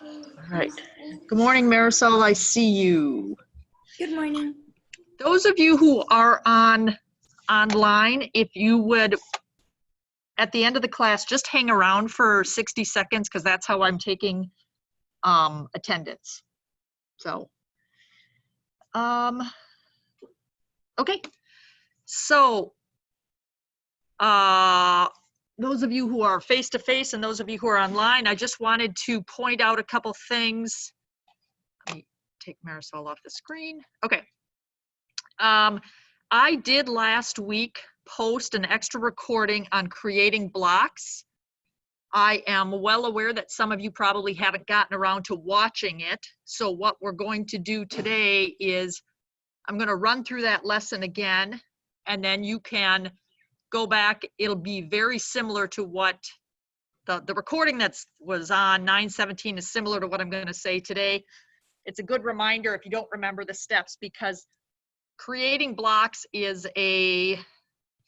All right. Good morning, Marisol. I see you. Good morning. Those of you who are online, if you would, at the end of the class, just hang around for 60 seconds because that's how I'm taking attendance. So, okay. So, those of you who are face-to-face and those of you who are online, I just wanted to point out a couple things. Let me take Marisol off the screen. Okay. I did last week post an extra recording on creating blocks. I am well aware that some of you probably haven't gotten around to watching it. So what we're going to do today is I'm going to run through that lesson again, and then you can go back. It'll be very similar to what the recording that was on 9/17 is similar to what I'm going to say today. It's a good reminder if you don't remember the steps, because creating blocks is a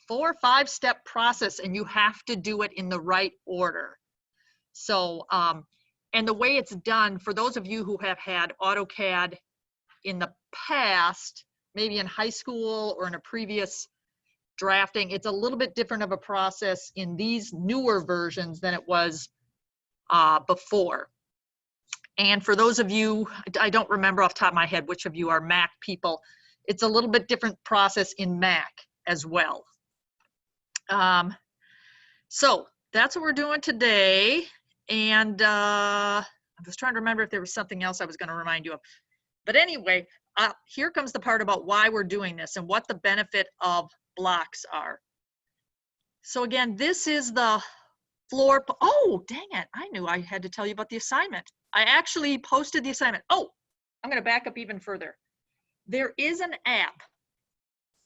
4 or 5 step process and you have to do it in the right order. So, and the way it's done, for those of you who have had AutoCAD in the past, maybe in high school or in a previous drafting, it's a little bit different of a process in these newer versions than it was before. And for those of you, I don't remember off the top of my head which of you are Mac people, it's a little bit different process in Mac as well. So that's what we're doing today. And I'm just trying to remember if there was something else I was going to remind you of. But anyway, here comes the part about why we're doing this and what the benefit of blocks are. So again, this is the floor. Oh, dang it. I knew I had to tell you about the assignment. I actually posted the assignment. Oh, I'm going to back up even further. There is an app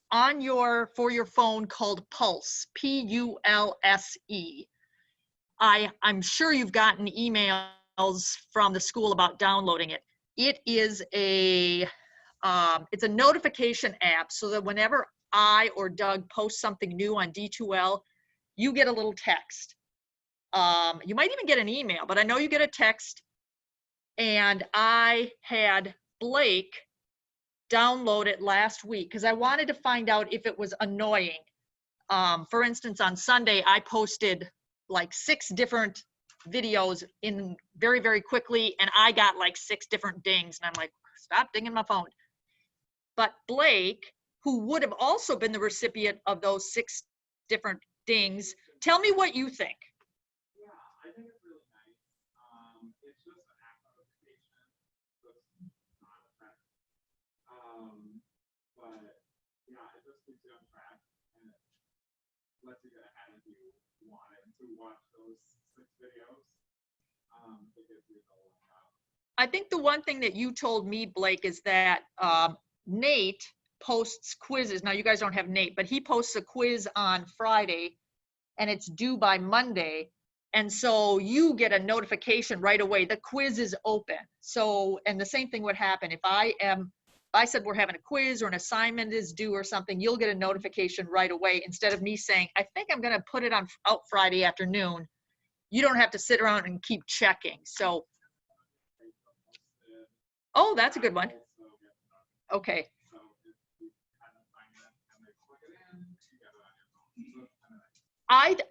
on for your phone called Pulse, P-U-L-S-E. I'm sure you've gotten emails from the school about downloading it. It is it's a notification app so that whenever I or Doug post something new on D2L, you get a little text. You might even get an email, but I know you get a text. And I had Blake download it last week because I wanted to find out if it was annoying. For instance, on Sunday, I posted like 6 different videos in very, very quickly, and I got like 6 different dings, and I'm like, stop dinging my phone. But Blake, who would have also been the recipient of those 6 different dings, tell me what you think. Yeah, I think it's really nice. It's just an app notification, so it's not effective. But yeah, it just keeps you on track and it lets you get ahead if you wanted to watch those 6 videos. It gives you the link. I think the one thing that you told me, Blake, is that Nate posts quizzes. Now you guys don't have Nate, but he posts a quiz on Friday and it's due by Monday. And so you get a notification right away. The quiz is open. So, and the same thing would happen if I said we're having a quiz or an assignment is due or something, you'll get a notification right away instead of me saying, I think I'm going to put it out Friday afternoon. You don't have to sit around and keep checking. So, oh, that's a good one. Okay.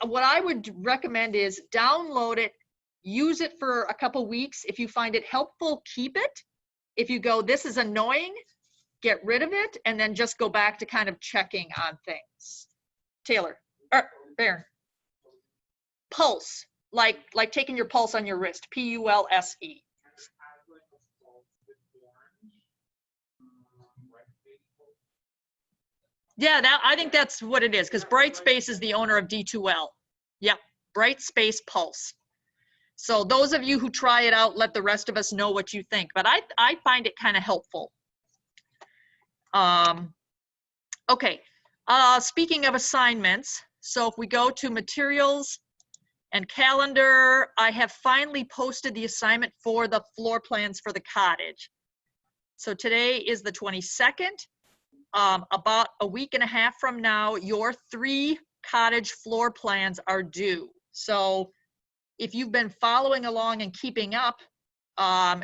What I would recommend is download it, use it for a couple weeks. If you find it helpful, keep it. If you go, this is annoying, get rid of it, and then just go back to kind of checking on things. Taylor, there. Pulse, like taking your pulse on your wrist, P-U-L-S-E. Yeah, I think that's what it is, because Brightspace is the owner of D2L. Yep, Brightspace Pulse. So those of you who try it out, let the rest of us know what you think. But I find it kind of helpful. Okay, speaking of assignments, so if we go to materials and calendar, I have finally posted the assignment for the floor plans for the cottage. So today is the 22nd. About a week and a half from now, your 3 cottage floor plans are due. So if you've been following along and keeping up,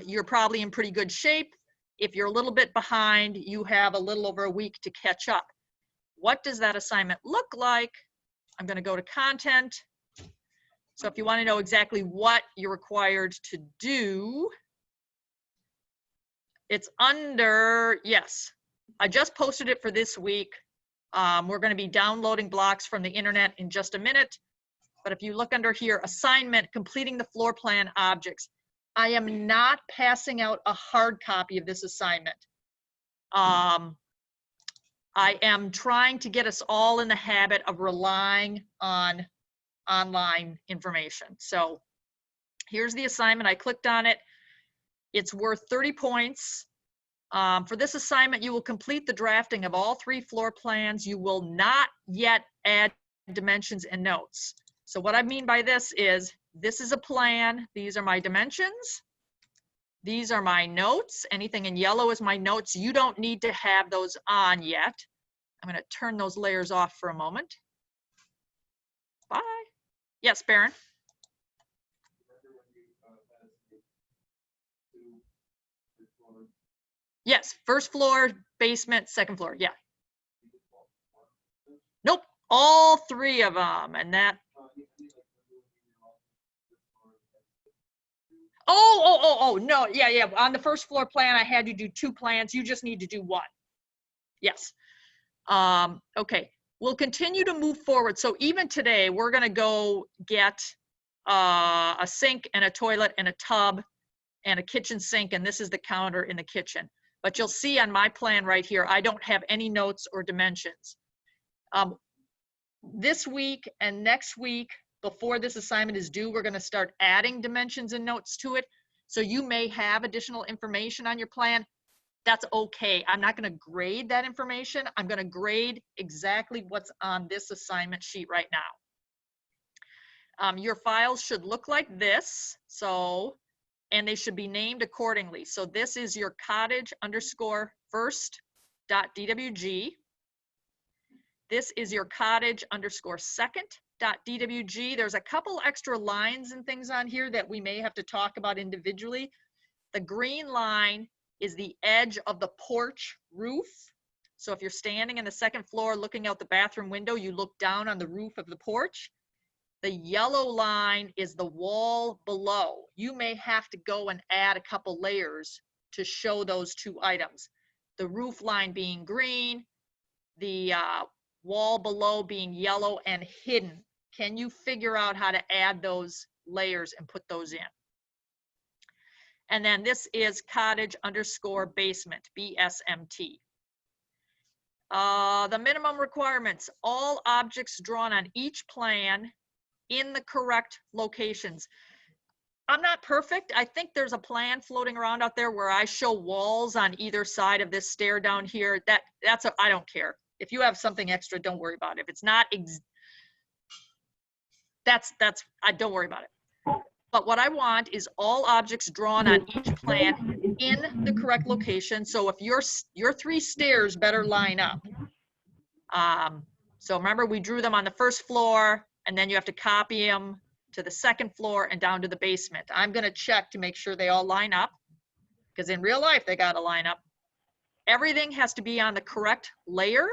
you're probably in pretty good shape. If you're a little bit behind, you have a little over a week to catch up. What does that assignment look like? I'm going to go to content. So if you want to know exactly what you're required to do, it's under, yes, I just posted it for this week. We're going to be downloading blocks from the internet in just a minute. But if you look under here, assignment, completing the floor plan objects. I am not passing out a hard copy of this assignment. I am trying to get us all in the habit of relying on online information. So here's the assignment. I clicked on it. It's worth 30 points. For this assignment, you will complete the drafting of all 3 floor plans. You will not yet add dimensions and notes. So what I mean by this is a plan. These are my dimensions. These are my notes. Anything in yellow is my notes. You don't need to have those on yet. I'm going to turn those layers off for a moment. Bye. Yes, Baron. Yes, first floor, basement, second floor. Yeah. Nope, all 3 of them. And that. Oh, no. Yeah. On the first floor plan, I had you do 2 plans. You just need to do 1. Yes. Okay. We'll continue to move forward. So even today, we're going to go get a sink and a toilet and a tub and a kitchen sink. And this is the counter in the kitchen. But you'll see on my plan right here, I don't have any notes or dimensions. This week and next week, before this assignment is due, we're going to start adding dimensions and notes to it. So you may have additional information on your plan. That's okay. I'm not going to grade that information. I'm going to grade exactly what's on this assignment sheet right now. Your files should look like this. And they should be named accordingly. So this is your cottage_first.dwg. This is your cottage_second.dwg. There's a couple extra lines and things on here that we may have to talk about individually. The green line is the edge of the porch roof. So if you're standing in the second floor looking out the bathroom window, you look down on the roof of the porch. The yellow line is the wall below. You may have to go and add a couple layers to show those 2 items. The roof line being green, the wall below being yellow and hidden. Can you figure out how to add those layers and put those in? And then this is cottage_basement, BSMT. The minimum requirements, all objects drawn on each plan in the correct locations. I'm not perfect. I think there's a plan floating around out there where I show walls on either side of this stair down here. I don't care. If you have something extra, don't worry about it. If it's not, don't worry about it. But what I want is all objects drawn on each plan in the correct location. So if your 3 stairs better line up. So remember, we drew them on the first floor, and then you have to copy them to the second floor and down to the basement. I'm going to check to make sure they all line up, because in real life, they got to line up. Everything has to be on the correct layer.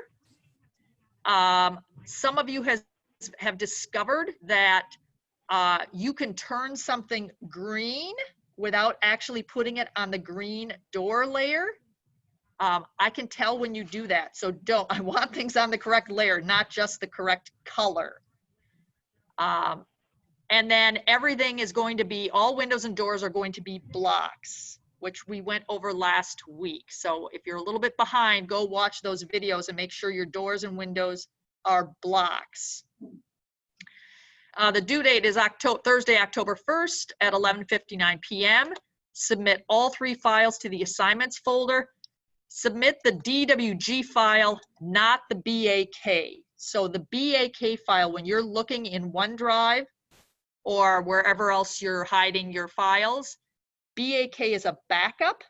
Some of you have discovered that you can turn something green without actually putting it on the green door layer. I can tell when you do that. So I want things on the correct layer, not just the correct color. And then everything is going to be, all windows and doors are going to be blocks, which we went over last week. So if you're a little bit behind, go watch those videos and make sure your doors and windows are blocks. The due date is Thursday, October 1st at 11:59 p.m. Submit all 3 files to the assignments folder. Submit the DWG file, not the BAK. So the BAK file, when you're looking in OneDrive or wherever else you're hiding your files, BAK is a backup.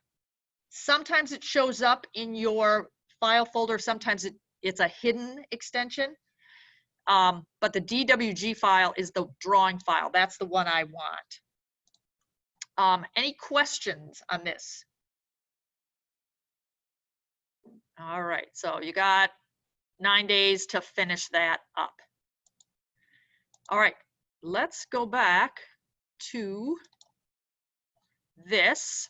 Sometimes it shows up in your file folder. Sometimes it's a hidden extension. But the DWG file is the drawing file. That's the one I want. Any questions on this? All right, so you got 9 days to finish that up. All right, let's go back to this.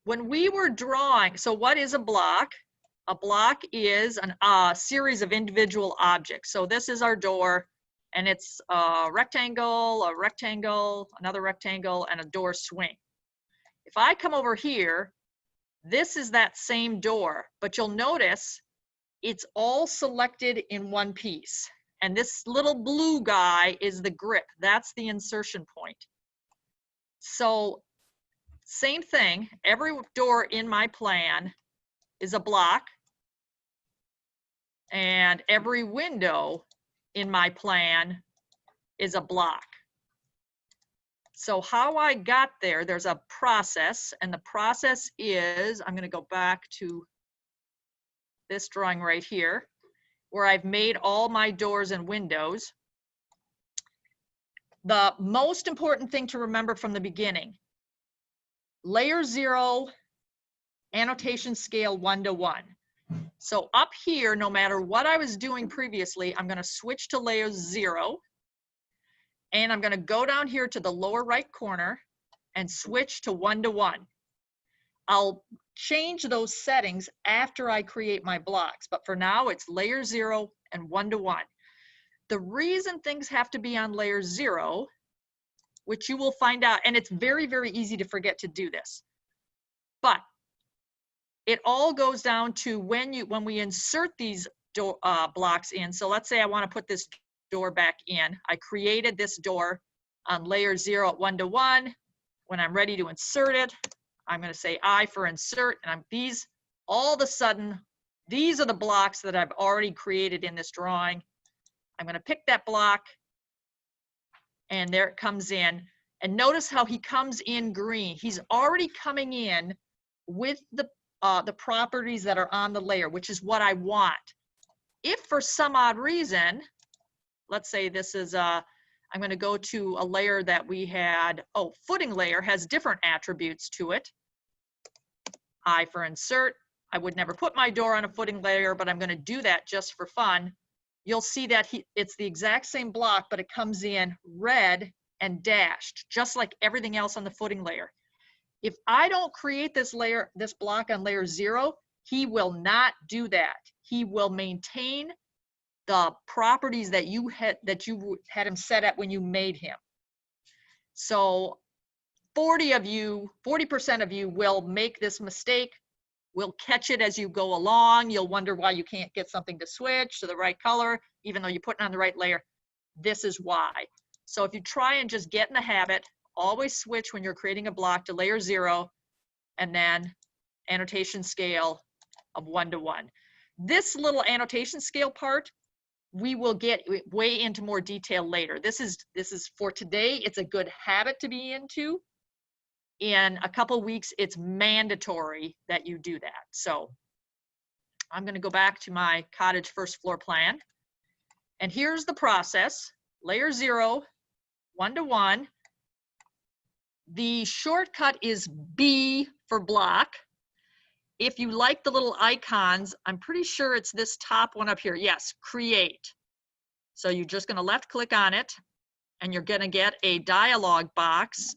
When we were drawing, so what is a block? A block is a series of individual objects. So this is our door, and it's a rectangle, another rectangle, and a door swing. If I come over here, this is that same door, but you'll notice it's all selected in one piece. And this little blue guy is the grip. That's the insertion point. So same thing, every door in my plan is a block, and every window in my plan is a block. So how I got there, there's a process, and the process is, I'm going to go back to this drawing right here, where I've made all my doors and windows. The most important thing to remember from the beginning, layer 0, annotation scale 1 to 1. So up here, no matter what I was doing previously, I'm going to switch to layer 0. And I'm going to go down here to the lower right corner and switch to 1 to 1. I'll change those settings after I create my blocks, but for now it's layer 0 and 1 to 1. The reason things have to be on layer 0, which you will find out, and it's very, very easy to forget to do this, but it all goes down to when we insert these blocks in. So let's say I want to put this door back in. I created this door on layer 0 at 1 to 1. When I'm ready to insert it, I'm going to say I for insert, and all of a sudden, these are the blocks that I've already created in this drawing. I'm going to pick that block, and there it comes in. And notice how he comes in green. He's already coming in with the properties that are on the layer, which is what I want. If for some odd reason, let's say this is I'm going to go to a layer that we had, footing layer has different attributes to it. I for insert. I would never put my door on a footing layer, but I'm going to do that just for fun. You'll see that it's the exact same block, but it comes in red and dashed, just like everything else on the footing layer. If I don't create this block on layer 0, he will not do that. He will maintain the properties that you had him set at when you made him. So 40% of you will make this mistake. We'll catch it as you go along. You'll wonder why you can't get something to switch to the right color, even though you're putting on the right layer. This is why. So if you try and just get in the habit, always switch when you're creating a block to layer 0, and then annotation scale of 1 to 1. This little annotation scale part, we will get way into more detail later. This is for today. It's a good habit to be into. In a couple weeks, it's mandatory that you do that. So I'm going to go back to my cottage first floor plan. And here's the process. Layer 0, 1 to 1. The shortcut is B for block. If you like the little icons, I'm pretty sure it's this top one up here. Yes, create. So you're just going to left click on it, and you're going to get a dialog box.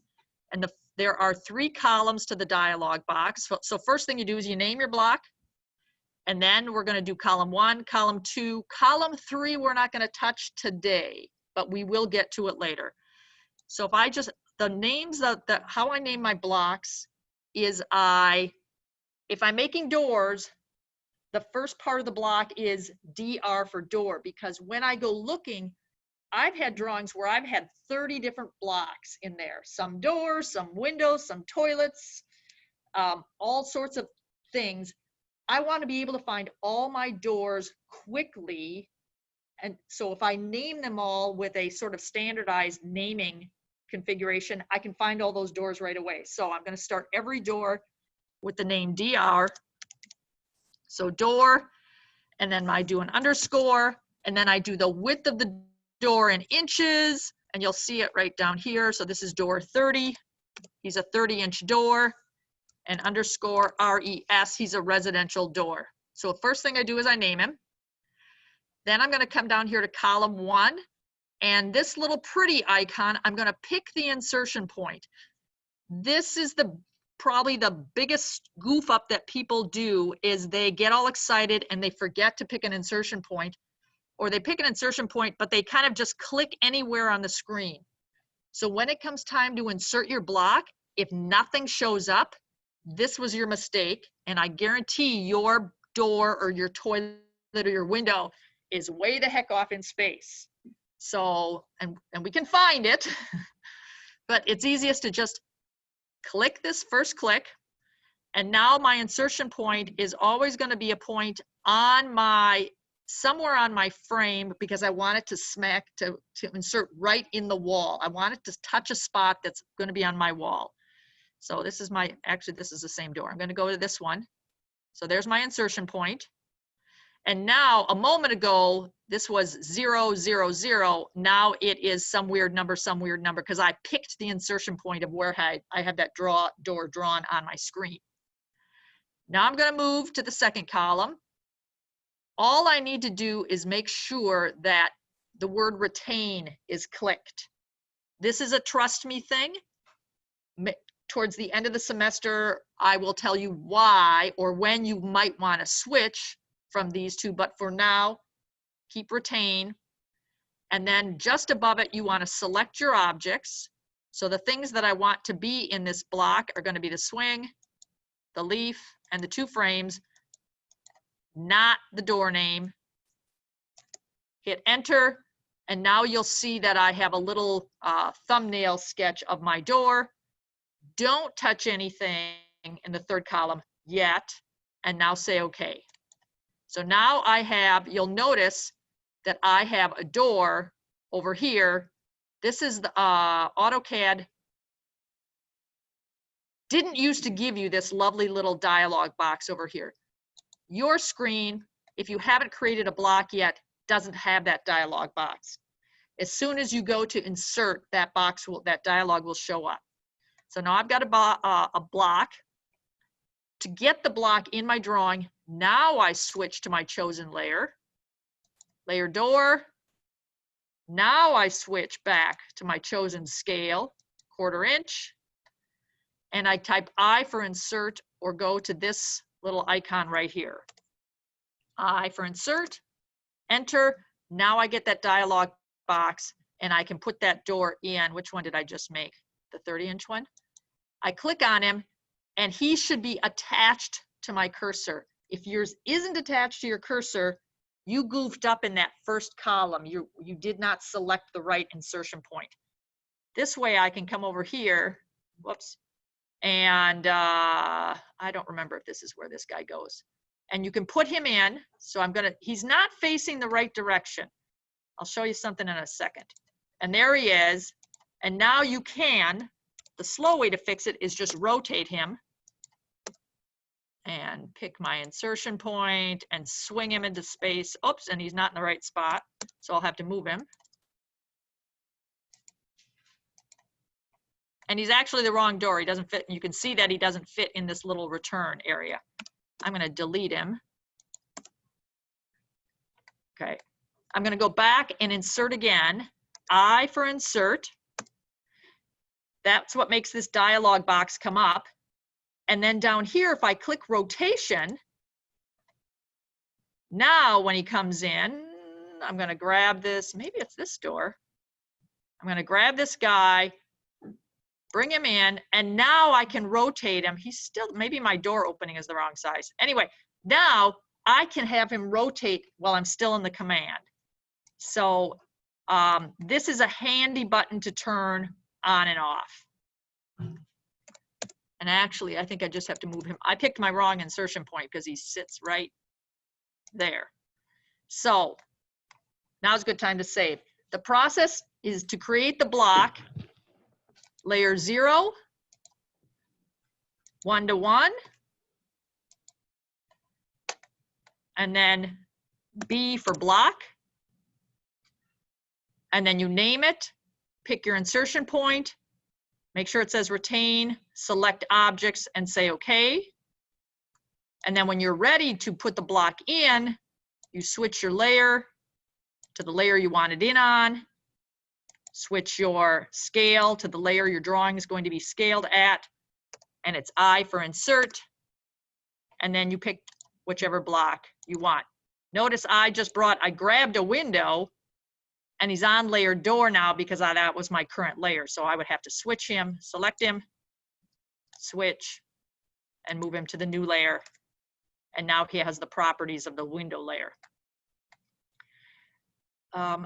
And there are 3 columns to the dialog box. So first thing you do is you name your block, and then we're going to do column 1, column 2, column 3 we're not going to touch today, but we will get to it later. So if I just, the names of how I name my blocks is if I'm making doors, the first part of the block is DR for door, because when I go looking, I've had drawings where I've had 30 different blocks in there. Some doors, some windows, some toilets, all sorts of things. I want to be able to find all my doors quickly. And so if I name them all with a sort of standardized naming configuration, I can find all those doors right away. So I'm going to start every door with the name DR. So door, and then I do an underscore, And then I do the width of the door in inches, and you'll see it right down here. So this is door 30. He's a 30-inch door, and underscore RES, he's a residential door. So first thing I do is I name him. Then I'm gonna come down here to column 1, and this little pretty icon, I'm gonna pick the insertion point. This is probably the biggest goof up that people do, is they get all excited and they forget to pick an insertion point, or they pick an insertion point, but they kind of just click anywhere on the screen. So when it comes time to insert your block, if nothing shows up, this was your mistake, and I guarantee your door or your toilet or your window is way the heck off in space. So, and we can find it, but it's easiest to just click this first click, and now my insertion point is always going to be a point on somewhere on my frame, because I want it to insert right in the wall. I want it to touch a spot that's going to be on my wall. So this is this is the same door. I'm going to go to this one. So there's my insertion point. And now, a moment ago, this was 0, 0, 0. Now it is some weird number, because I picked the insertion point of where I had that door drawn on my screen. Now I'm going to move to the second column. All I need to do is make sure that the word retain is clicked. This is a trust me thing. Towards the end of the semester, I will tell you why or when you might want to switch from these two, but for now, keep retain. And then just above it, you want to select your objects. So the things that I want to be in this block are going to be the swing, the leaf, and the 2 frames, not the door name. Hit enter, and now you'll see that I have a little thumbnail sketch of my door. Don't touch anything in the third column yet, and now say okay. So now you'll notice that I have a door over here. This is the AutoCAD didn't used to give you this lovely little dialog box over here. Your screen, if you haven't created a block yet, doesn't have that dialog box. As soon as you go to insert, that dialog will show up. So now I've got a block. To get the block in my drawing, now I switch to my chosen layer, layer door. Now I switch back to my chosen scale, 1/4 inch, and I type I for insert, or go to this little icon right here. I for insert, enter. Now I get that dialog box, and I can put that door in. Which one did I just make? The 30-inch one. I click on him, and he should be attached to my cursor. If yours isn't attached to your cursor, you goofed up in that first column. You did not select the right insertion point. This way I can come over here, whoops, and I don't remember if this is where this guy goes. And you can put him in. So he's not facing the right direction. I'll show you something in a second. And there he is. And now you can, the slow way to fix it is just rotate him and pick my insertion point and swing him into space. Oops, and he's not in the right spot, so I'll have to move him. And he's actually the wrong door. He doesn't fit. You can see that he doesn't fit in this little return area. I'm going to delete him. Okay. I'm going to go back and insert again. I for insert. That's what makes this dialog box come up. And then down here, if I click rotation, now when he comes in, I'm going to grab this. Maybe it's this door. I'm going to grab this guy, bring him in, and now I can rotate him. He's still, maybe my door opening is the wrong size. Anyway, now I can have him rotate while I'm still in the command. So this is a handy button to turn on and off. And actually, I think I just have to move him. I picked my wrong insertion point because he sits right there. So now's a good time to save. The process is to create the block, layer 0, 1 to 1, and then B for block, And then you name it, pick your insertion point, make sure it says retain, select objects and say okay. And then when you're ready to put the block in, you switch your layer to the layer you want it in on, switch your scale to the layer your drawing is going to be scaled at, and it's I for insert, and then you pick whichever block you want. Notice I grabbed a window, and he's on layer door now because that was my current layer. So I would have to switch him, select him, switch, and move him to the new layer. And now he has the properties of the window layer.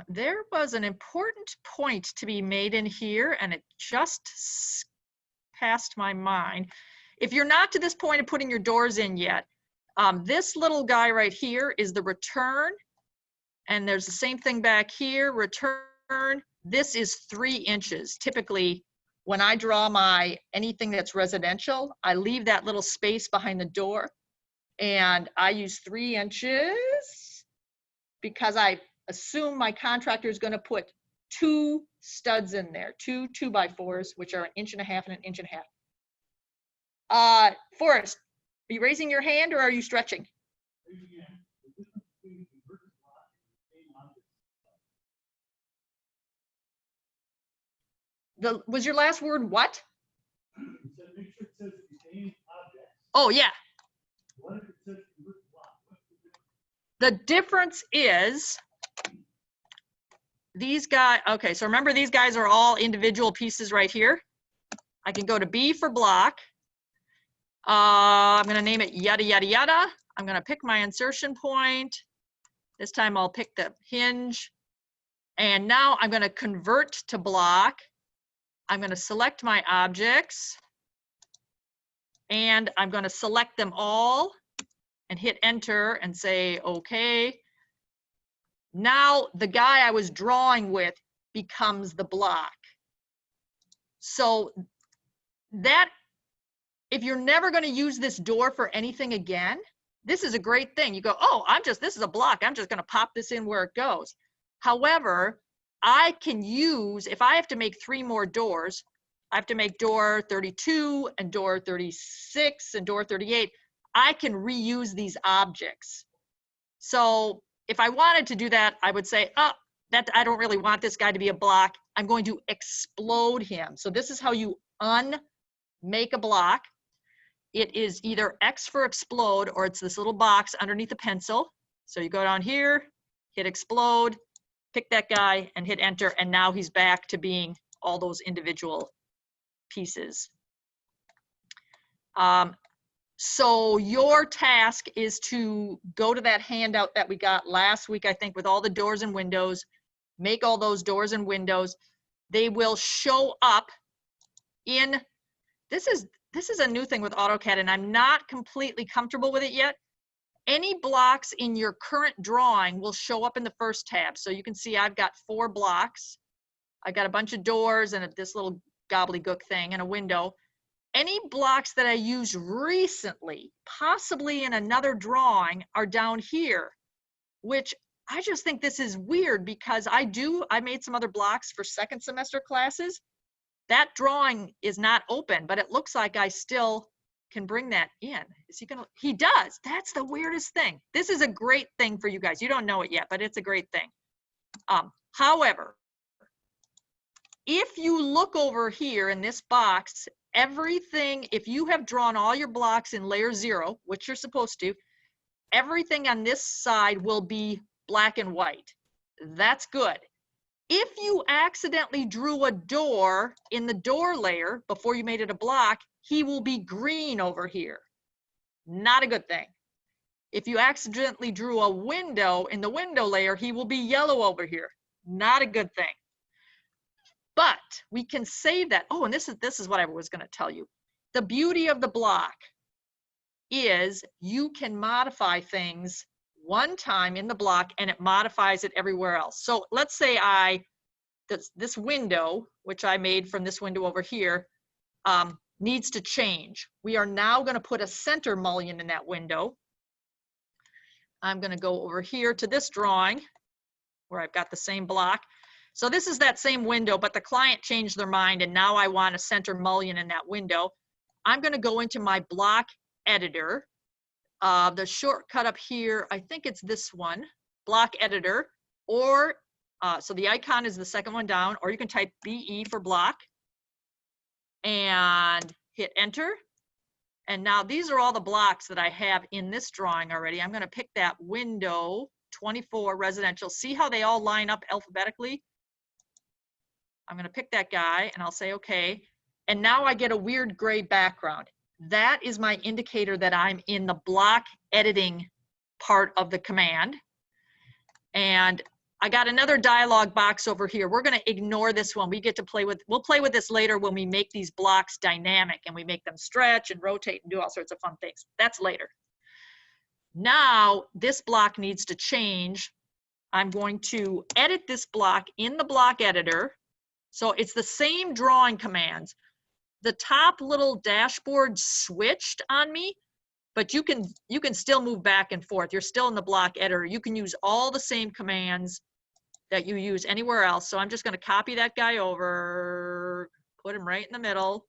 There was an important point to be made in here, and it just passed my mind. If you're not to this point of putting your doors in yet, this little guy right here is the return. And there's the same thing back here, return. This is 3 inches. Typically, when I draw anything that's residential, I leave that little space behind the door. And I use 3 inches because I assume my contractor is going to put 2 studs in there, 2 2x4s, which are 1.5 inches and 1.5 inches. Forrest, are you raising your hand or are you stretching? Was your last word what? Oh, yeah. The difference is these guys, okay, so remember these guys are all individual pieces right here. I can go to B for block. I'm gonna name it yada, yada, yada. I'm gonna pick my insertion point. This time I'll pick the hinge. And now I'm gonna convert to block. I'm gonna select my objects. And I'm gonna select them all and hit enter and say, okay. Now the guy I was drawing with becomes the block. So that, if you're never gonna use this door for anything again, this is a great thing. You go, oh, this is a block. I'm just gonna pop this in where it goes. However, I can use, if I have to make 3 more doors, I have to make door 32 and door 36 and door 38. I can reuse these objects. So if I wanted to do that, I would say, oh, I don't really want this guy to be a block. I'm going to explode him. So this is how you unmake a block. It is either X for explode, or it's this little box underneath the pencil. So you go down here, hit explode, pick that guy and hit enter. And now he's back to being all those individual pieces. So your task is to go to that handout that we got last week, I think, with all the doors and windows, make all those doors and windows. They will show up in, this is a new thing with AutoCAD, and I'm not completely comfortable with it yet. Any blocks in your current drawing will show up in the first tab. So you can see I've got 4 blocks. I've got a bunch of doors and this little gobbledygook thing and a window. Any blocks that I used recently, possibly in another drawing, are down here, which I just think this is weird because I made some other blocks for second semester classes. That drawing is not open, but it looks like I still can bring that in. Is he gonna? He does. That's the weirdest thing. This is a great thing for you guys. You don't know it yet, but it's a great thing. However, if you look over here in this box, everything, if you have drawn all your blocks in layer 0, which you're supposed to, everything on this side will be black and white. That's good. If you accidentally drew a door in the door layer before you made it a block, he will be green over here. Not a good thing. If you accidentally drew a window in the window layer, he will be yellow over here. Not a good thing. But we can save that. Oh, and this is what I was going to tell you. The beauty of the block is you can modify things one time in the block and it modifies it everywhere else. So let's say this window, which I made from this window over here, needs to change. We are now going to put a center mullion in that window. I'm going to go over here to this drawing where I've got the same block. So this is that same window, but the client changed their mind and now I want to center mullion in that window. I'm going to go into my block editor. The shortcut up here, I think it's this one, block editor, or so the icon is the second one down, or you can type BE for block and hit enter. And now these are all the blocks that I have in this drawing already. I'm going to pick that window 24 residential. See how they all line up alphabetically? I'm going to pick that guy and I'll say okay. And now I get a weird gray background. That is my indicator that I'm in the block editing part of the command. And I got another dialog box over here. We're going to ignore this one. We get to play with, we'll play with this later when we make these blocks dynamic and we make them stretch and rotate and do all sorts of fun things. That's later. Now this block needs to change. I'm going to edit this block in the block editor. So it's the same drawing commands. The top little dashboard switched on me, but you can still move back and forth. You're still in the block editor. You can use all the same commands that you use anywhere else. So I'm just going to copy that guy over, put him right in the middle.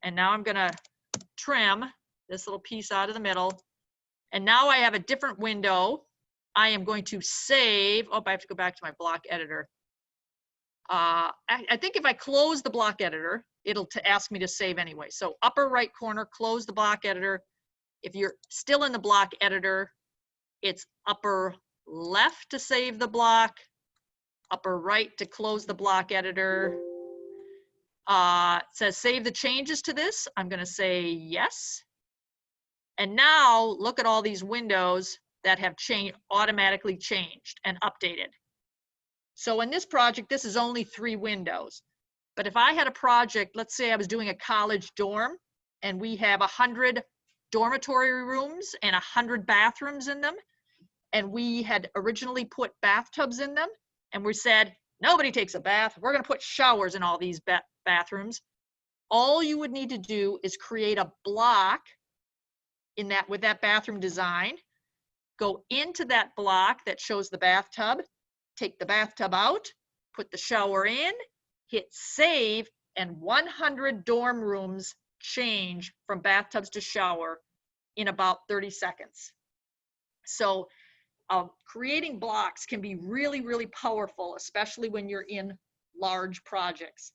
And now I'm going to trim this little piece out of the middle. And now I have a different window. I am going to save. Oh, I have to go back to my block editor. I think if I close the block editor, it'll ask me to save anyway. So upper right corner, close the block editor. If you're still in the block editor, it's upper left to save the block, upper right to close the block editor. It says save the changes to this. I'm going to say yes. And now look at all these windows that have automatically changed and updated. So in this project, this is only 3 windows. But if I had a project, let's say I was doing a college dorm and we have 100 dormitory rooms and 100 bathrooms in them, and we had originally put bathtubs in them, and we said, nobody takes a bath. We're going to put showers in all these bathrooms. All you would need to do is create a block in that with that bathroom design, go into that block that shows the bathtub, take the bathtub out, put the shower in, hit save, and 100 dorm rooms change from bathtubs to shower in about 30 seconds. So creating blocks can be really, really powerful, especially when you're in large projects.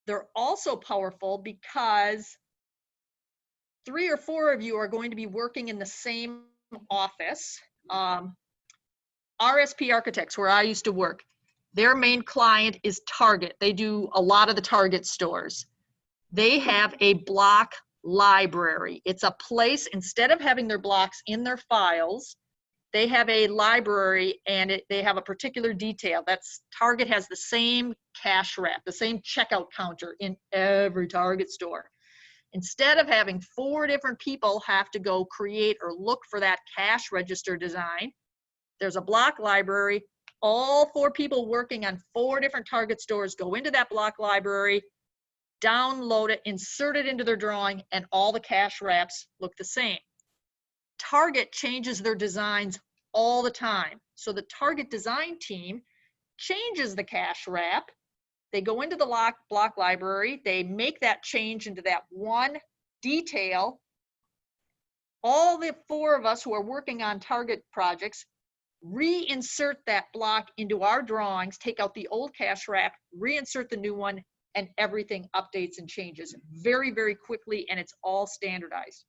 They're also powerful because 3 or 4 of you are going to be working in the same office. RSP Architects, where I used to work, their main client is Target. They do a lot of the Target stores. They have a block library. It's a place, instead of having their blocks in their files, they have a library and they have a particular detail. Target has the same cash wrap, the same checkout counter in every Target store. Instead of having 4 different people have to go create or look for that cash register design, there's a block library. All 4 people working on 4 different Target stores go into that block library, download it, insert it into their drawing, and all the cash wraps look the same. Target changes their designs all the time. So the Target design team changes the cash wrap. They go into the block library, they make that change into that one detail. All the 4 of us who are working on Target projects reinsert that block into our drawings, take out the old cash wrap, reinsert the new one, and everything updates and changes very, very quickly, and it's all standardized.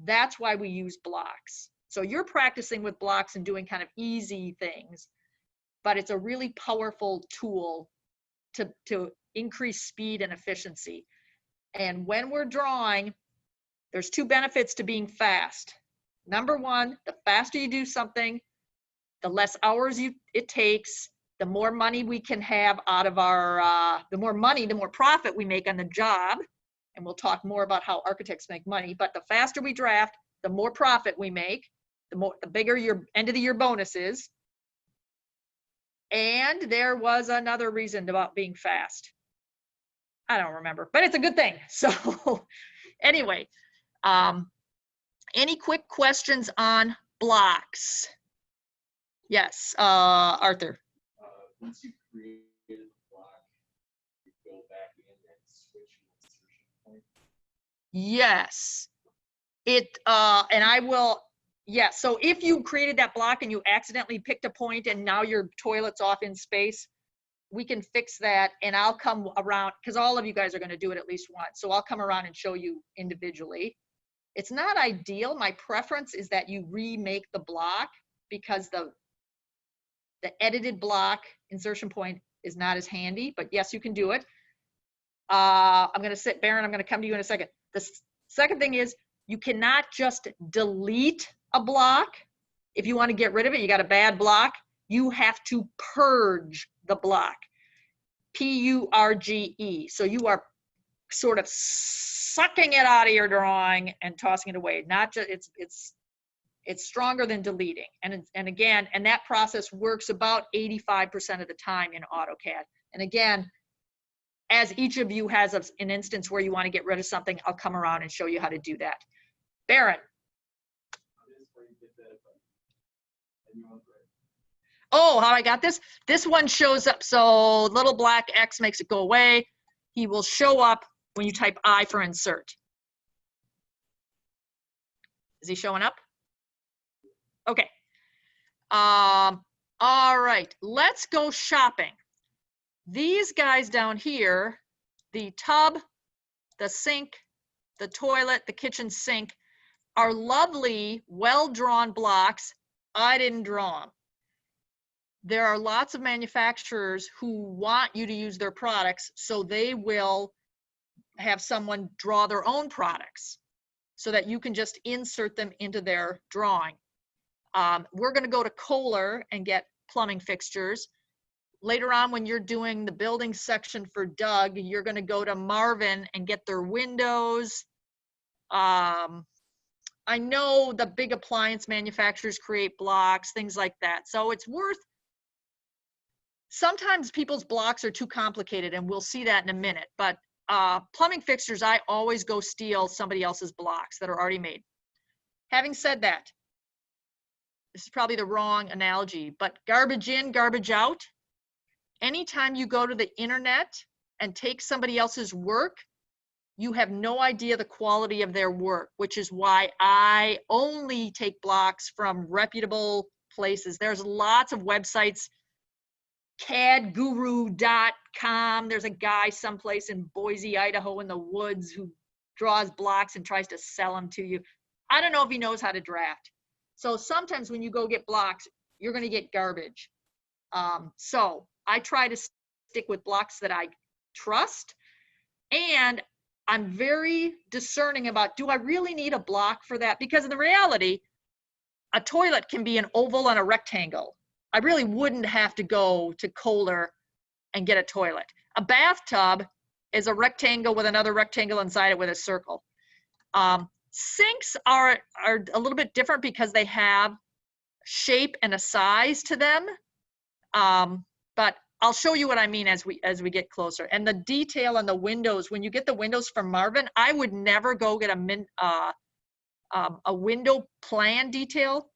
That's why we use blocks. So you're practicing with blocks and doing kind of easy things, but it's a really powerful tool to increase speed and efficiency. And when we're drawing, there's 2 benefits to being fast. Number 1, the faster you do something, the less hours it takes, the more money we can have out of our, the more profit we make on the job. And we'll talk more about how architects make money, but the faster we draft, the more profit we make, the bigger your end of the year bonus is. And there was another reason about being fast. I don't remember, but it's a good thing. So anyway, any quick questions on blocks? Yes, Arthur. Once you created the block, you go back in and switch an insertion point? Yes. And I will, yes. So if you created that block and you accidentally picked a point and now your toilet's off in space, we can fix that, and I'll come around, because all of you guys are going to do it at least once. So I'll come around and show you individually. It's not ideal. My preference is that you remake the block, because the edited block insertion point is not as handy, but yes, you can do it. I'm going to sit, Baron, I'm going to come to you in a second. The second thing is, you cannot just delete a block. If you want to get rid of it, you got a bad block, you have to purge the block. P-U-R-G-E. So you are sort of sucking it out of your drawing and tossing it away. Not just, it's stronger than deleting. And again, and that process works about 85% of the time in AutoCAD. And again, as each of you has an instance where you want to get rid of something, I'll come around and show you how to do that. Baron. Oh, how I got this? This one shows up. So little black X makes it go away. He will show up when you type I for insert. Is he showing up? Okay. All right, let's go shopping. These guys down here, the tub, the sink, the toilet, the kitchen sink, are lovely, well-drawn blocks. I didn't draw them. There are lots of manufacturers who want you to use their products, so they will have someone draw their own products so that you can just insert them into their drawing. We're going to go to Kohler and get plumbing fixtures. Later on, when you're doing the building section for Doug, you're going to go to Marvin and get their windows. I know the big appliance manufacturers create blocks, things like that. So it's worth, sometimes people's blocks are too complicated, and we'll see that in a minute. But plumbing fixtures, I always go steal somebody else's blocks that are already made. Having said that, this is probably the wrong analogy, but garbage in, garbage out. Anytime you go to the internet and take somebody else's work, you have no idea the quality of their work, which is why I only take blocks from reputable places. There's lots of websites, cadguru.com. There's a guy someplace in Boise, Idaho in the woods who draws blocks and tries to sell them to you. I don't know if he knows how to draft. So sometimes when you go get blocks, you're going to get garbage. So I try to stick with blocks that I trust, and I'm very discerning about, do I really need a block for that? Because in the reality, a toilet can be an oval and a rectangle. I really wouldn't have to go to Kohler and get a toilet. A bathtub is a rectangle with another rectangle inside it with a circle. Sinks are a little bit different because they have shape and a size to them. But I'll show you what I mean as we get closer. And the detail on the windows, when you get the windows from Marvin, I would never go get a window plan detail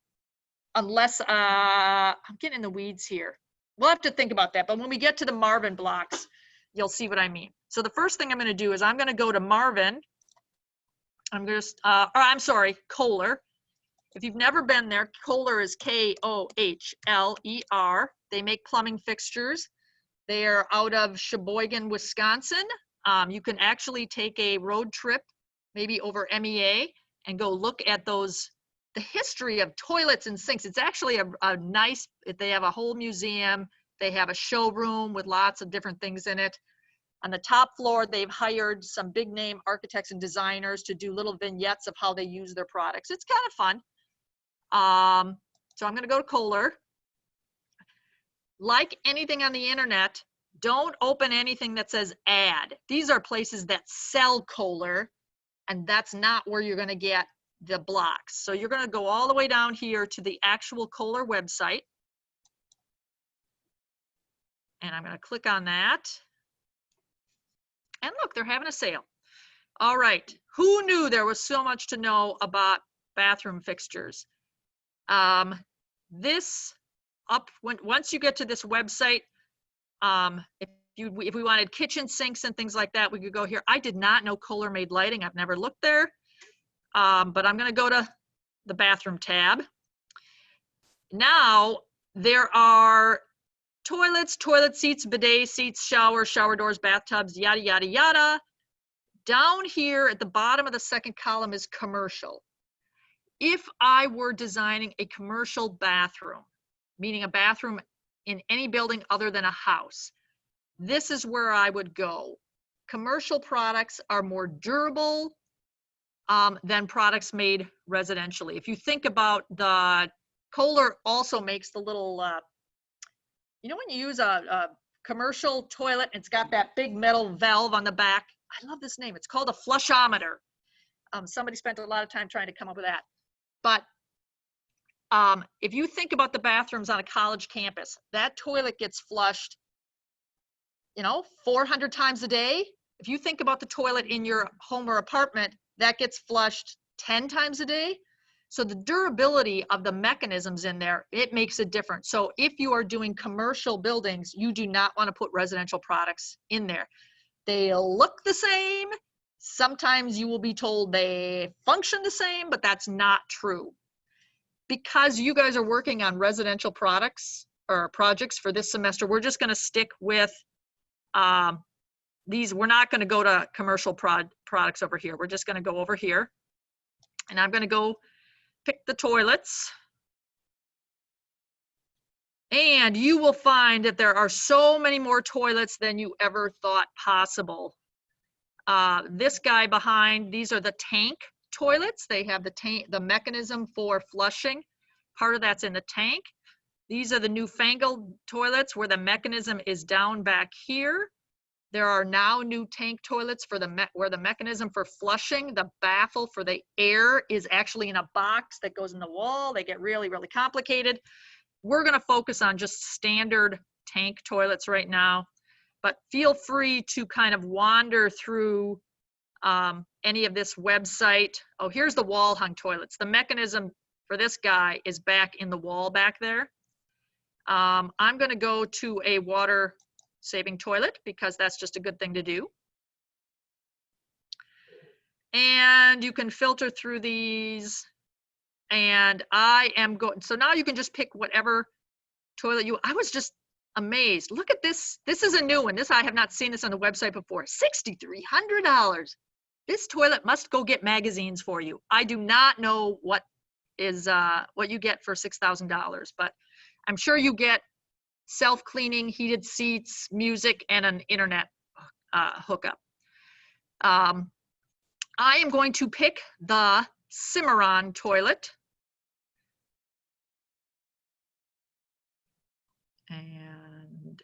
unless, I'm getting in the weeds here. We'll have to think about that. But when we get to the Marvin blocks, you'll see what I mean. So the first thing I'm going to do is I'm going to go to Marvin. I'm just, I'm sorry, Kohler. If you've never been there, Kohler is K-O-H-L-E-R. They make plumbing fixtures. They are out of Sheboygan, Wisconsin. You can actually take a road trip, maybe over MEA, and go look at the history of toilets and sinks. It's actually a nice, they have a whole museum. They have a showroom with lots of different things in it. On the top floor, they've hired some big name architects and designers to do little vignettes of how they use their products. It's kind of fun. So I'm going to go to Kohler. Like anything on the internet, don't open anything that says ad. These are places that sell Kohler, and that's not where you're going to get the blocks. So you're going to go all the way down here to the actual Kohler website. And I'm going to click on that. And look, they're having a sale. All right. Who knew there was so much to know about bathroom fixtures? Once you get to this website, If we wanted kitchen sinks and things like that, we could go here. I did not know Kohler made lighting. I've never looked there. But I'm gonna go to the bathroom tab. Now, there are toilets, toilet seats, bidet seats, shower, shower doors, bathtubs, yada, yada, yada. Down here at the bottom of the second column is commercial. If I were designing a commercial bathroom, meaning a bathroom in any building other than a house, this is where I would go. Commercial products are more durable than products made residentially. If you think about Kohler also makes the little, you know, when you use a commercial toilet, it's got that big metal valve on the back. I love this name. It's called a flushometer. Somebody spent a lot of time trying to come up with that. But if you think about the bathrooms on a college campus, that toilet gets flushed, you know, 400 times a day. If you think about the toilet in your home or apartment, that gets flushed 10 times a day. So the durability of the mechanisms in there, it makes a difference. So if you are doing commercial buildings, you do not want to put residential products in there. They look the same. Sometimes you will be told they function the same, but that's not true. Because you guys are working on residential products or projects for this semester, we're just going to stick with these. We're not going to go to commercial products over here. We're just going to go over here. And I'm going to go pick the toilets. And you will find that there are so many more toilets than you ever thought possible. This guy behind, these are the tank toilets. They have the mechanism for flushing. Part of that's in the tank. These are the newfangled toilets where the mechanism is down back here. There are now new tank toilets for where the mechanism for flushing, the baffle for the air, is actually in a box that goes in the wall. They get really, really complicated. We're going to focus on just standard tank toilets right now, but feel free to kind of wander through any of this website. Oh, here's the wall hung toilets. The mechanism for this guy is back in the wall back there. I'm going to go to a water saving toilet because that's just a good thing to do. And you can filter through these. And I am going, so now you can just pick whatever toilet I was just amazed. Look at this. This is a new one. I have not seen this on the website before. $6,300. This toilet must go get magazines for you. I do not know what you get for $6,000, but I'm sure you get self-cleaning, heated seats, music, and an internet hookup. I am going to pick the Cimarron toilet. And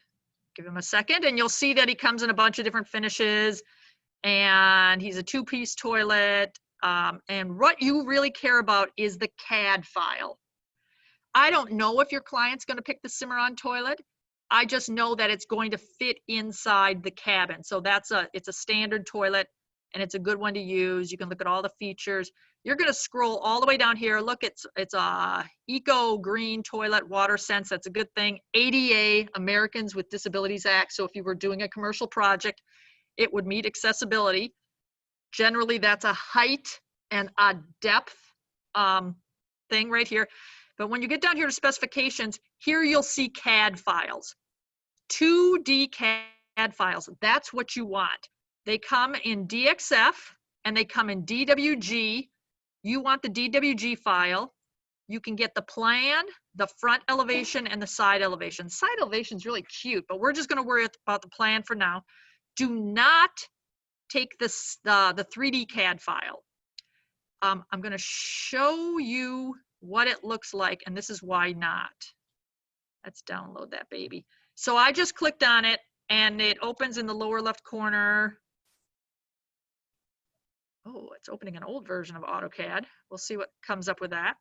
give him a second, and you'll see that he comes in a bunch of different finishes, and he's a two-piece toilet. And what you really care about is the CAD file. I don't know if your client's going to pick the Cimarron toilet. I just know that it's going to fit inside the cabin. So it's a standard toilet, and it's a good one to use. You can look at all the features. You're going to scroll all the way down here. Look, it's a eco green toilet, water sense. That's a good thing. ADA, Americans with Disabilities Act. So if you were doing a commercial project, it would meet accessibility. Generally, that's a height and a depth thing right here. But when you get down here to specifications, here you'll see CAD files. 2D CAD files. That's what you want. They come in DXF and they come in DWG. You want the DWG file. You can get the plan, the front elevation, and the side elevation. Side elevation is really cute, but we're just going to worry about the plan for now. Do not take this the 3D CAD file. I'm going to show you what it looks like, and this is why not. Let's download that baby. So I just clicked on it, and it opens in the lower left corner. Oh, it's opening an old version of AutoCAD. We'll see what comes up with that.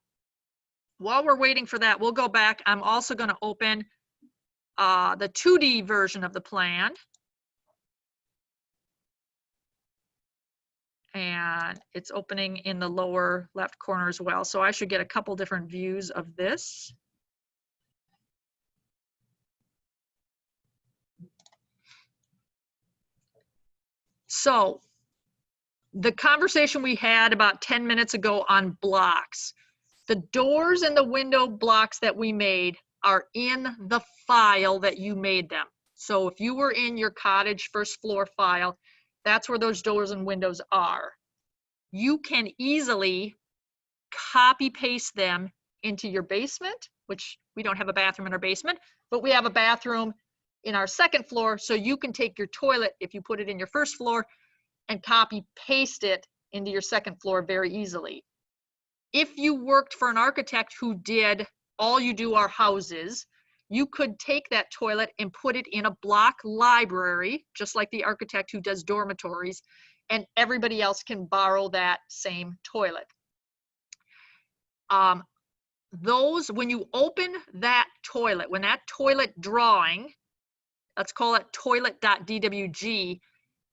While we're waiting for that, we'll go back. I'm also going to open the 2D version of the plan. And it's opening in the lower left corner as well. So I should get a couple different views of this. So the conversation we had about 10 minutes ago on blocks, the doors and the window blocks that we made are in the file that you made them. So if you were in your cottage first floor file, that's where those doors and windows are. You can easily copy paste them into your basement, which we don't have a bathroom in our basement, but we have a bathroom in our second floor. So you can take your toilet, if you put it in your first floor, and copy paste it into your second floor very easily. If you worked for an architect who did all you do are houses, you could take that toilet and put it in a block library, just like the architect who does dormitories, and everybody else can borrow that same toilet. When you open that toilet, when that toilet drawing, let's call it toilet.dwg,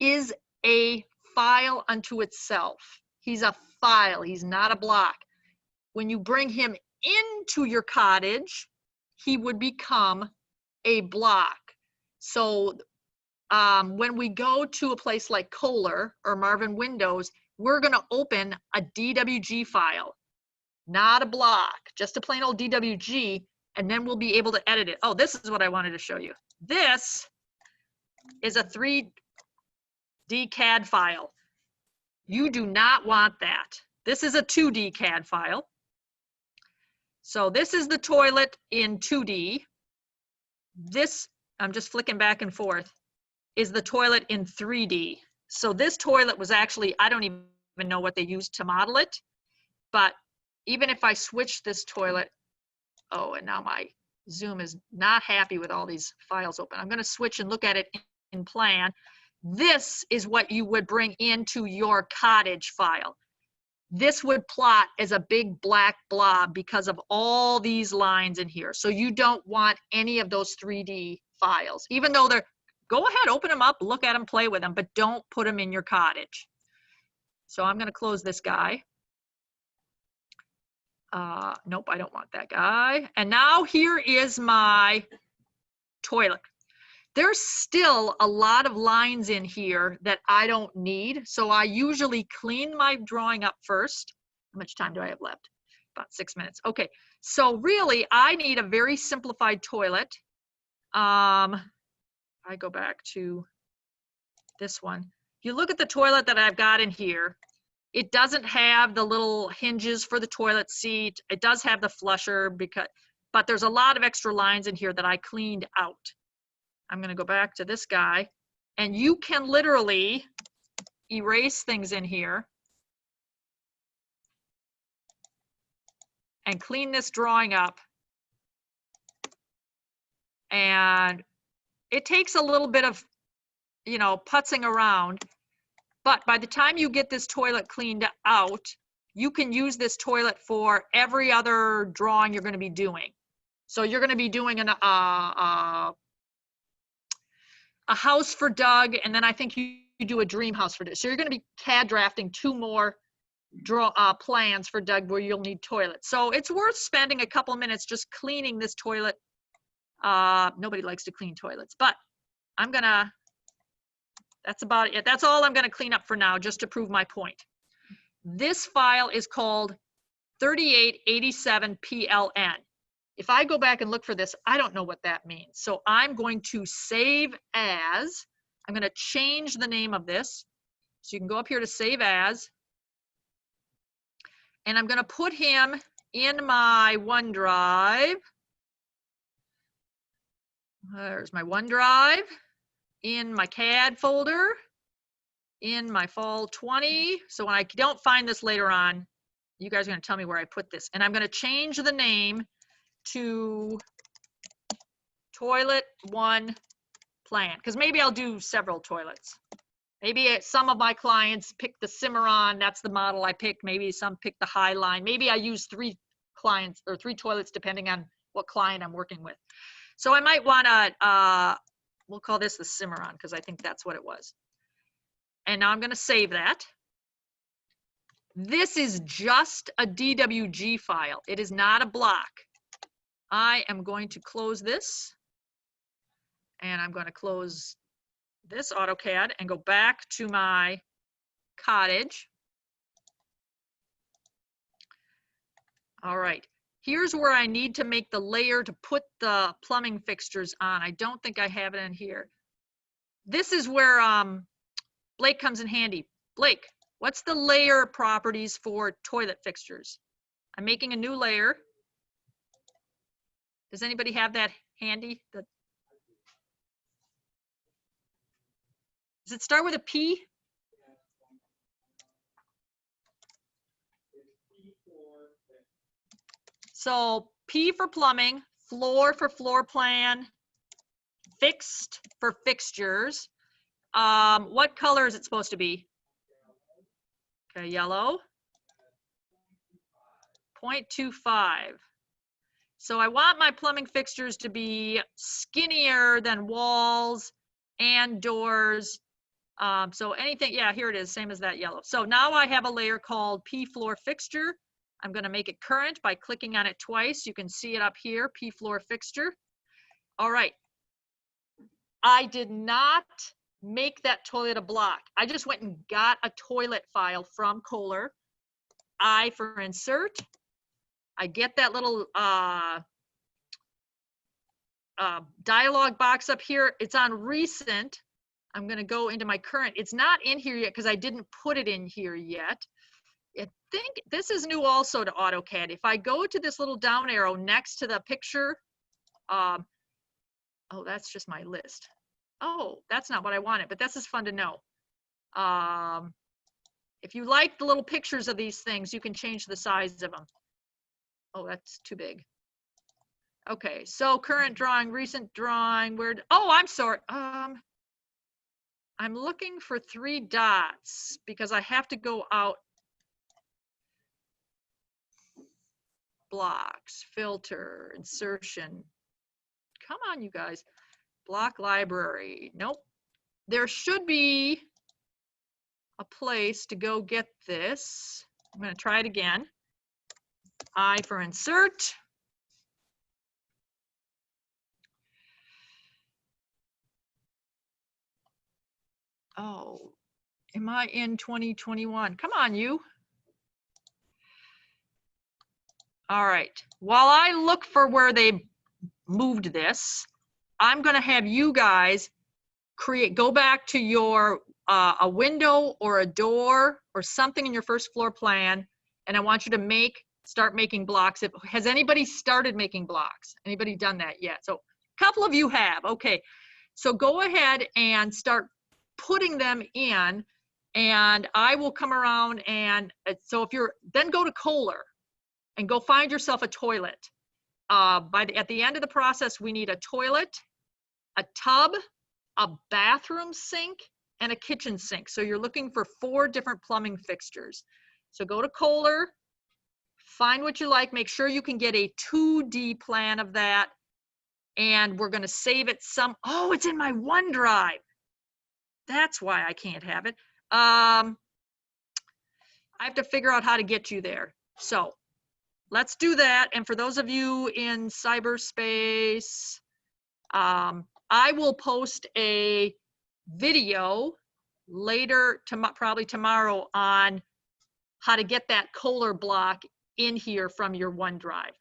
is a file unto itself. He's a file, he's not a block. When you bring him into your cottage, he would become a block. So when we go to a place like Kohler or Marvin Windows, we're gonna open a DWG file, not a block, just a plain old DWG, and then we'll be able to edit it. Oh, this is what I wanted to show you. This is a 3D CAD file. You do not want that. This is a 2D CAD file. So this is the toilet in 2D. This, I'm just flicking back and forth, is the toilet in 3D. So this toilet was actually, I don't even know what they used to model it, but even if I switch this toilet, oh, and now my Zoom is not happy with all these files open. I'm gonna switch and look at it in plan. This is what you would bring into your cottage file. This would plot as a big black blob because of all these lines in here. So you don't want any of those 3D files, even though they're, go ahead, open them up, look at them, play with them, but don't put them in your cottage. So I'm gonna close this guy. Nope, I don't want that guy. And now here is my toilet. There's still a lot of lines in here that I don't need. So I usually clean my drawing up first. How much time do I have left? About 6 minutes. Okay, so really I need a very simplified toilet. I go back to this one. If you look at the toilet that I've got in here, it doesn't have the little hinges for the toilet seat. It does have the flusher, but there's a lot of extra lines in here that I cleaned out. I'm gonna go back to this guy, and you can literally erase things in here and clean this drawing up. And it takes a little bit of, you know, putzing around, but by the time you get this toilet cleaned out, you can use this toilet for every other drawing you're gonna be doing. So you're gonna be doing a house for Doug, and then I think you do a dream house for Doug. So you're gonna be CAD drafting 2 more plans for Doug where you'll need toilets. So it's worth spending a couple minutes just cleaning this toilet. Nobody likes to clean toilets, but I'm gonna, that's about it. That's all I'm gonna clean up for now, just to prove my point. This file is called 3887 PLN. If I go back and look for this, I don't know what that means. So I'm going to save as, I'm gonna change the name of this. So you can go up here to save as, and I'm gonna put him in my OneDrive. There's my OneDrive, in my CAD folder, in my fall 20. So when I don't find this later on, you guys are gonna tell me where I put this. And I'm gonna change the name to Toilet 1 Plan, because maybe I'll do several toilets. Maybe some of my clients pick the Cimarron, that's the model I picked. Maybe some pick the Highline. Maybe I use 3 clients or 3 toilets depending on what client I'm working with. So I might wanna, we'll call this the Cimarron because I think that's what it was. And now I'm gonna save that. This is just a DWG file. It is not a block. I am going to close this, and I'm going to close this AutoCAD and go back to my cottage. All right, here's where I need to make the layer to put the plumbing fixtures on. I don't think I have it in here. This is where Blake comes in handy. Blake, what's the layer properties for toilet fixtures? I'm making a new layer. Does anybody have that handy? Does it start with a P? So P for plumbing, floor for floor plan, fixed for fixtures. What color is it supposed to be? Okay, yellow. 0.25. So I want my plumbing fixtures to be skinnier than walls and doors. So anything, yeah, here it is, same as that yellow. So now I have a layer called P floor fixture. I'm going to make it current by clicking on it twice. You can see it up here, P floor fixture. All right. I did not make that toilet a block. I just went and got a toilet file from Kohler. I for insert. I get that little dialog box up here. It's on recent. I'm going to go into my current. It's not in here yet because I didn't put it in here yet. I think this is new also to AutoCAD. If I go to this little down arrow next to the picture, oh, that's just my list. Oh, that's not what I wanted, but this is fun to know. If you like the little pictures of these things, you can change the size of them. Oh, that's too big. Okay, so current drawing, recent drawing, oh, I'm sorry. I'm looking for 3 dots because I have to go out. Blocks, filter, insertion. Come on, you guys. Block library. Nope. There should be a place to go get this. I'm going to try it again. I for insert. Oh, am I in 2021? Come on, you. All right. While I look for where they moved this, I'm going to have you guys go back to your a window or a door or something in your first floor plan, and I want you to start making blocks. Has anybody started making blocks? Anybody done that yet? So a couple of you have. Okay. So go ahead and start putting them in, and I will come around and so if you're, then go to Kohler and go find yourself a toilet. At the end of the process, we need a toilet, a tub, a bathroom sink, and a kitchen sink. So you're looking for 4 different plumbing fixtures. So go to Kohler, find what you like, make sure you can get a 2D plan of that, and we're gonna save it oh, it's in my OneDrive. That's why I can't have it. I have to figure out how to get you there. So let's do that. And for those of you in cyberspace, I will post a video later, probably tomorrow, on how to get that Kohler block in here from your OneDrive.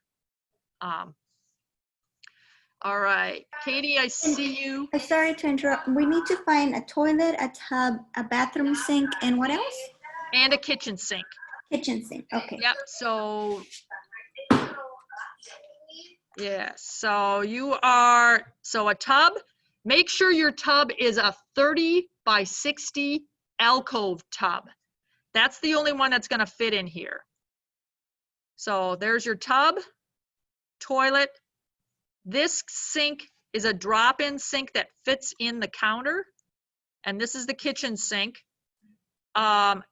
All right, Katie, I see you. Sorry to interrupt. We need to find a toilet, a tub, a bathroom sink, and what else? And a kitchen sink. Kitchen sink. Okay. Yep. So yeah, so a tub, make sure your tub is a 30 by 60 alcove tub. That's the only one that's going to fit in here. So there's your tub, toilet. This sink is a drop-in sink that fits in the counter, and this is the kitchen sink.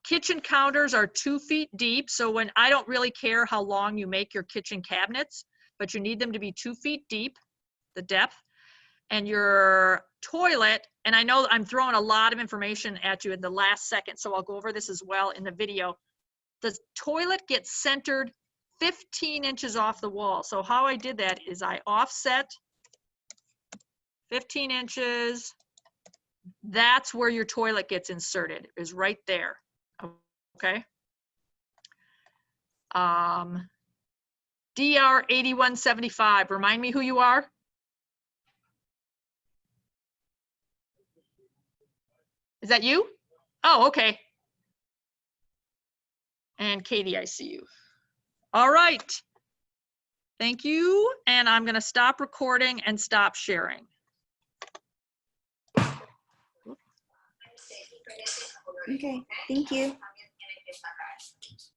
Kitchen counters are 2 feet deep, so I don't really care how long you make your kitchen cabinets, but you need them to be 2 feet deep, the depth. And your toilet, and I know I'm throwing a lot of information at you in the last second, so I'll go over this as well in the video. The toilet gets centered 15 inches off the wall. So how I did that is I offset 15 inches, That's where your toilet gets inserted, is right there. Okay? DR 8175, remind me who you are? Is that you? Oh, okay. And Katie, I see you. All right. Thank you. And I'm going to stop recording and stop sharing. Okay, thank you.